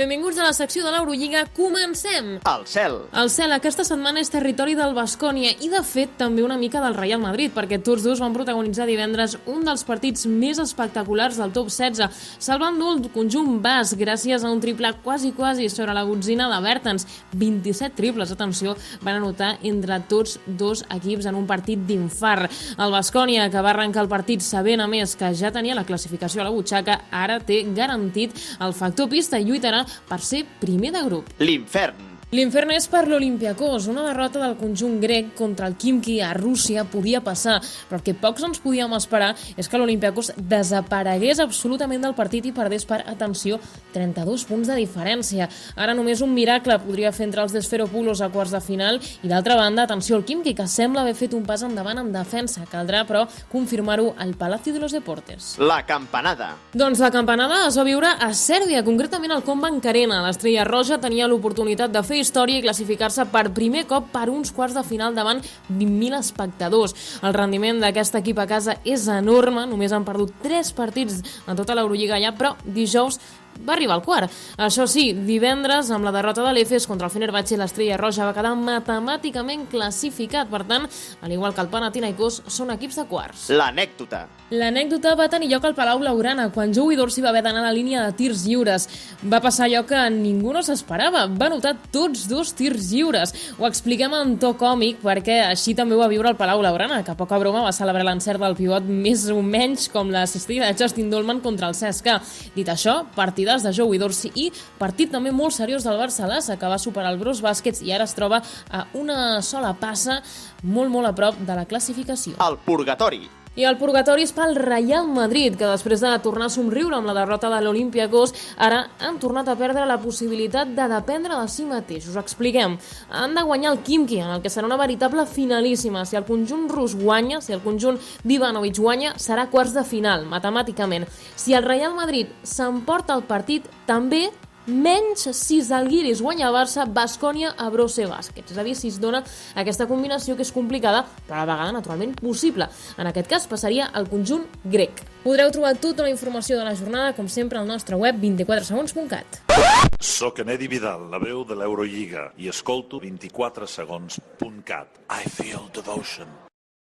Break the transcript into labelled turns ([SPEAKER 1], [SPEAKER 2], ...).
[SPEAKER 1] Benvinguts a la secció de l'Eurolliga. Comencem!
[SPEAKER 2] El cel.
[SPEAKER 1] El cel aquesta setmana és territori del Baskonia i, de fet, també una mica del Real Madrid, perquè tots dos van protagonitzar divendres un dels partits més espectaculars del top 16, salvant el conjunt basc gràcies a un triple quasi sobre la botzina de Bertens. 27 triples, atenció, van anotar entre tots dos equips en un partit d'infart. El Baskonia, que va arrencar el partit sabent, a més, que ja tenia la classificació a la butxaca, ara té garantit el factor pista i lluitarà per ser primer de grup.
[SPEAKER 2] L'infern.
[SPEAKER 1] L'infern és per l'Olympiakos. Una derrota del conjunt grec contra el Khimki a Rússia podia passar, però el que pocs ens podíem esperar és que l'Olympiakos desaparegués absolutament del partit i perdés per, atenció, 32 punts de diferència. Ara només un miracle podria fer entrar els Desferopoulos a quarts de final i, d'altra banda, atenció al Khimki, que sembla haver fet un pas endavant en defensa. Caldrà, però, confirmar-ho al Palacio de los Deportes.
[SPEAKER 2] La campanada.
[SPEAKER 1] Doncs la campanada es va viure a Sèrbia, concretament al Combank Arena. L'Estrella Roja tenia l'oportunitat de fer història i classificar-se per primer cop per uns quarts de final davant 20.000 espectadors. El rendiment d'aquest equip a casa és enorme, només han perdut 3 partits en tota l'Eurolliga ja, però dijous va arribar al quart. Això sí, divendres, amb la derrota de l'Efes contra el Fenerbahçe, l'Estrella Roja va quedar matemàticament classificat. Per tant, al igual que el Panathinaikos, són equips de quarts.
[SPEAKER 2] L'anècdota.
[SPEAKER 1] L'anècdota va tenir lloc al Palau Blaugrana, quan Joey Dorsey va haver d'anar a la línia de tirs lliures. Va passar allò que ningú no s'esperava. Va anotar tots dos tirs lliures. Ho expliquem en to còmic, perquè així també ho va viure el Palau Blaugrana, que a poca broma va celebrar l'encert del pivot més o menys com la cistella de Justin Dolman contra el CSKA. Dit això, partidàs de Joey Dorsey i partit també molt seriós del Barça-Lassa, que va superar el Bros Baskets i ara es troba a una sola passa molt a prop de la classificació.
[SPEAKER 2] El purgatori.
[SPEAKER 1] I el purgatori és pel Real Madrid, que després de tornar a somriure amb la derrota de l'Olympiakos, ara han tornat a perdre la possibilitat de dependre de si mateixos. Expliquem. Han de guanyar el Khimki, en el que serà una veritable finalíssima. Si el conjunt rus guanya, si el conjunt d'Ivanovic guanya, serà quarts de final, matemàticament. Si el Real Madrid s'emporta el partit, també menys si Zalgiris guanya a Barça, Baskonia a Brose Baskets. És a dir, si es dona aquesta combinació que és complicada, però a la vegada naturalment possible. En aquest cas passaria al conjunt grec. Podreu trobar tota la informació de la jornada, com sempre, al nostre web 24segons.cat.
[SPEAKER 3] Soc en Edi Vidal, la veu de l'Eurolliga, i escolto 24segons.cat. I feel devotion.